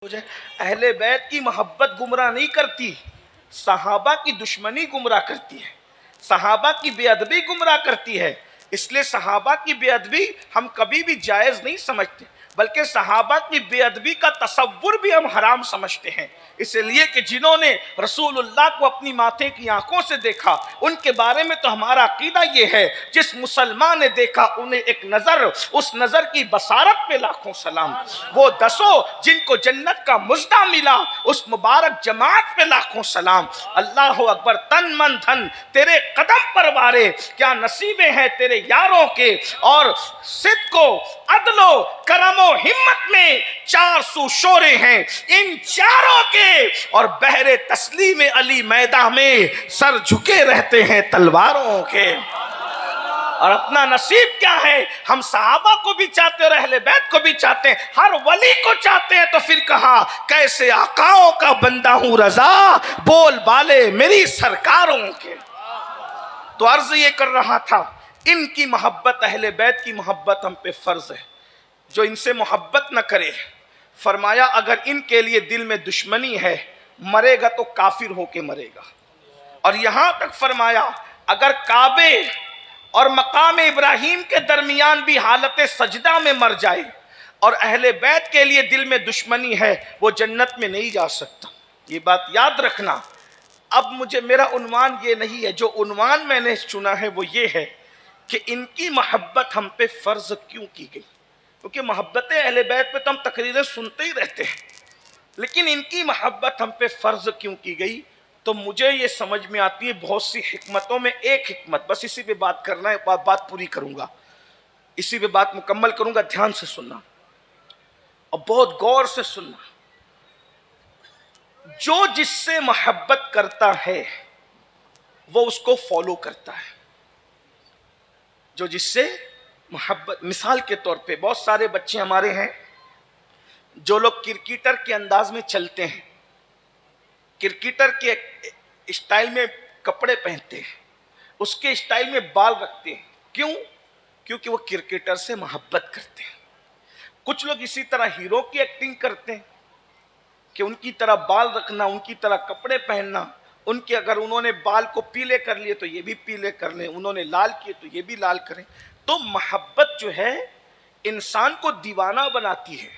اہل بیت کی محبت گمراہ نہیں کرتی، صحابہ کی دشمنی گمراہ کرتی ہے، صحابہ کی بے ادبی گمراہ کرتی ہے۔ اس لیے صحابہ کی بے ادبی ہم کبھی بھی جائز نہیں سمجھتے، بلکہ صحابہ کی بے ادبی کا تصور بھی ہم حرام سمجھتے ہیں، اس لیے کہ جنہوں نے رسول اللہ کو اپنی ماتھے کی آنکھوں سے دیکھا ان کے بارے میں تو ہمارا عقیدہ یہ ہے، جس مسلمان نے دیکھا انہیں ایک نظر، اس نظر کی بصارت پہ لاکھوں سلام۔ وہ دسو جن کو جنت کا مژدہ ملا اس مبارک جماعت پہ لاکھوں سلام۔ اللہ اکبر، تن من دھن تیرے قدم پر وارے، کیا نصیبیں ہیں تیرے یاروں کے، اور صدق و عدل و کرم و ہمت میں چار سو شورے ہیں ان چاروں کے، اور بحر تسلیم علی میدان میں سر جھکے رہتے ہیں تلواروں کے۔ اور اپنا نصیب کیا ہے، ہم صحابہ کو بھی چاہتے اور اہل بیت کو بھی چاہتے ہیں، ہر ولی کو چاہتے ہیں، تو پھر کہا کیسے آقاؤں کا بندہ ہوں رضا، بول بالے میری سرکاروں کے۔ تو عرض یہ کر رہا تھا، ان کی محبت، اہل بیت کی محبت ہم پہ فرض ہے۔ جو ان سے محبت نہ کرے، فرمایا اگر ان کے لیے دل میں دشمنی ہے مرے گا تو کافر ہو کے مرے گا۔ اور یہاں تک فرمایا اگر کعبے اور مقام ابراہیم کے درمیان بھی حالت سجدہ میں مر جائے اور اہل بیت کے لیے دل میں دشمنی ہے وہ جنت میں نہیں جا سکتا۔ یہ بات یاد رکھنا۔ اب مجھے میرا عنوان یہ نہیں ہے، جو عنوان میں نے چنا ہے وہ یہ ہے کہ ان کی محبت ہم پہ فرض کیوں کی گئی، کیونکہ محبت اہل بیت پہ تو ہم تقریریں سنتے ہی رہتے ہیں، لیکن ان کی محبت ہم پہ فرض کیوں کی گئی؟ تو مجھے یہ سمجھ میں آتی ہے بہت سی حکمتوں میں ایک حکمت، بس اسی پہ بات کرنا ہے، بات پوری کروں گا، اسی پہ بات مکمل کروں گا، دھیان سے سننا اور بہت غور سے سننا۔ جو جس سے محبت کرتا ہے وہ اس کو فالو کرتا ہے۔ جو جس سے محبت، مثال کے طور پہ بہت سارے بچے ہمارے ہیں جو لوگ کرکٹر کے انداز میں چلتے ہیں، کرکٹر کے اسٹائل میں کپڑے پہنتے ہیں، اس کے اسٹائل میں بال رکھتے ہیں، کیوں؟ کیونکہ وہ کرکٹر سے محبت کرتے ہیں۔ کچھ لوگ اسی طرح ہیرو کی ایکٹنگ کرتے ہیں کہ ان کی طرح بال رکھنا، ان کی طرح کپڑے پہننا، ان کے اگر انہوں نے بال کو پیلے کر لیے تو یہ بھی پیلے کر لیں، انہوں نے لال کیے تو یہ بھی لال کریں۔ تو محبت جو ہے انسان کو دیوانہ بناتی ہے،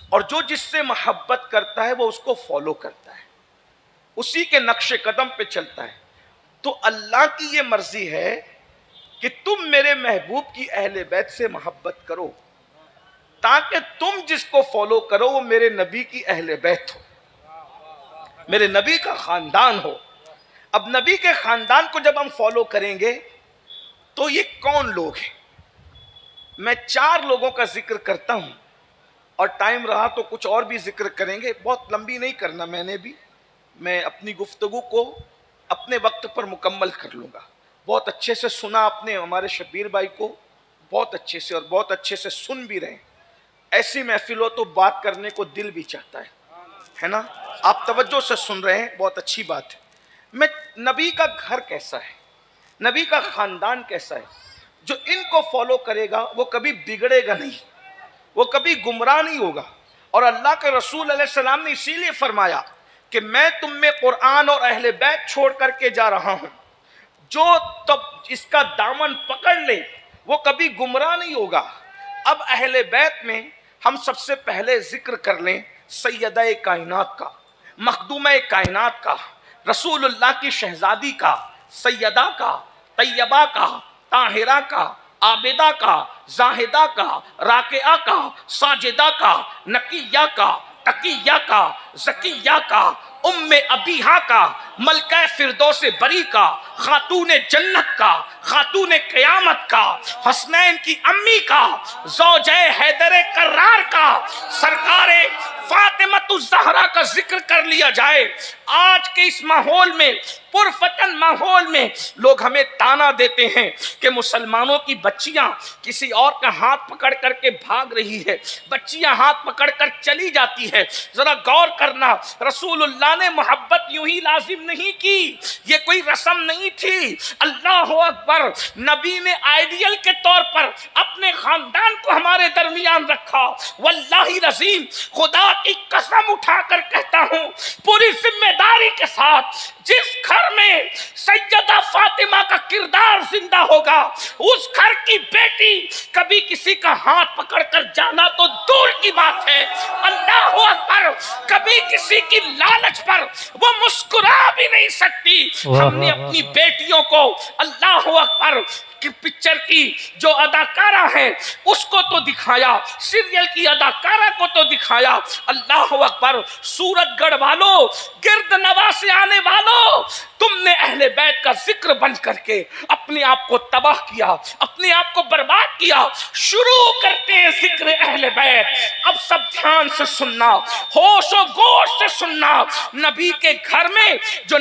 اور جو جس سے محبت کرتا ہے وہ اس کو فالو کرتا ہے، اسی کے نقش قدم پہ چلتا ہے۔ تو اللہ کی یہ مرضی ہے کہ تم میرے محبوب کی اہل بیت سے محبت کرو، تاکہ تم جس کو فالو کرو وہ میرے نبی کی اہل بیت ہو، میرے نبی کا خاندان ہو۔ اب نبی کے خاندان کو جب ہم فالو کریں گے تو یہ کون لوگ ہیں؟ میں 4 لوگوں کا ذکر کرتا ہوں، اور ٹائم رہا تو کچھ اور بھی ذکر کریں گے، بہت لمبی نہیں کرنا، میں اپنی گفتگو کو اپنے وقت پر مکمل کر لوں گا۔ بہت اچھے سے سنا آپ نے ہمارے شبیر بھائی کو، بہت اچھے سے، اور بہت اچھے سے سن بھی رہے ہیں۔ ایسی محفل ہو تو بات کرنے کو دل بھی چاہتا ہے نا؟ آپ توجہ سے سن رہے ہیں، بہت اچھی بات ہے۔ میں نبی کا گھر کیسا ہے، نبی کا خاندان کیسا ہے، جو ان کو فالو کرے گا وہ کبھی بگڑے گا نہیں، وہ کبھی گمراہ نہیں ہوگا۔ اور اللہ کے رسول علیہ السلام نے اسی لیے فرمایا کہ میں تم میں قرآن اور اہل بیت چھوڑ کر کے جا رہا ہوں، جو تب اس کا دامن پکڑ لے وہ کبھی گمراہ نہیں ہوگا۔ اب اہل بیت میں ہم سب سے پہلے ذکر کر لیں سیدہ کائنات کا، مخدومہ کائنات کا، رسول اللہ کی شہزادی کا، سیدہ کا، طیبہ کا، طاہرہ کا، عابدہ کا، زاہدہ کا، راکعہ کا، ساجدہ کا، نقیہ کا، تقیہ کا، زکیہ کا، ام ابیہا کا، ملکہ فردوس بری کا، خاتون جنت کا، خاتون قیامت کا، حسنین کی امی کا، زوجہ حیدر کرار کا، سرکار فاطمۃ الزہرا زہرا کا ذکر کر لیا جائے. آج کے اس ماحول میں، پرفتن ماحول میں، لوگ ہمیں تانا دیتے ہیں کہ مسلمانوں کی بچیاں کسی اور کا ہاتھ پکڑ کر کے بھاگ رہی ہے، بچیاں ہاتھ پکڑ کر چلی جاتی ہے. ذرا غور کرنا، رسول اللہ نے محبت یوں ہی لازم نہیں کی، یہ کوئی رسم نہیں تھی. اللہ اکبر. نبی نے آئیڈیل کے طور پر اپنے خاندان کو ہمارے درمیان رکھا. واللہ العظیم، خدا کی قسم اٹھا کر کہتا ہوں پوری ذمہ داری کے ساتھ، جس گھر میں سیدہ فاطمہ کا کردار زندہ ہوگا، اس گھر کی بیٹی کبھی کسی کا ہاتھ پکڑ کر جانا تو دور کی بات ہے، اللہ اکبر، کبھی کسی کی لالچ پر وہ مسکرا بھی نہیں سکتی. ہم نے اپنی بیٹیوں کو، اللہ اکبر، کہ پکچر کی جو اداکارہ ہے اس کو تو دکھایا، سیریل کی اداکارہ کو تو دکھایا. اللہ اکبر. سورت گڑھ والو، گرد نواح سے آنے والو، تم نے اہل بیت کا ذکر بند کر کے اپنے آپ کو تباہ کیا، اپنے آپ کو برباد کیا. شروع کرتے ہیں ذکر اہل بیت. اب سب دھیان سے سننا، ہوش و گوش سے سننا. نبی کے گھر میں جو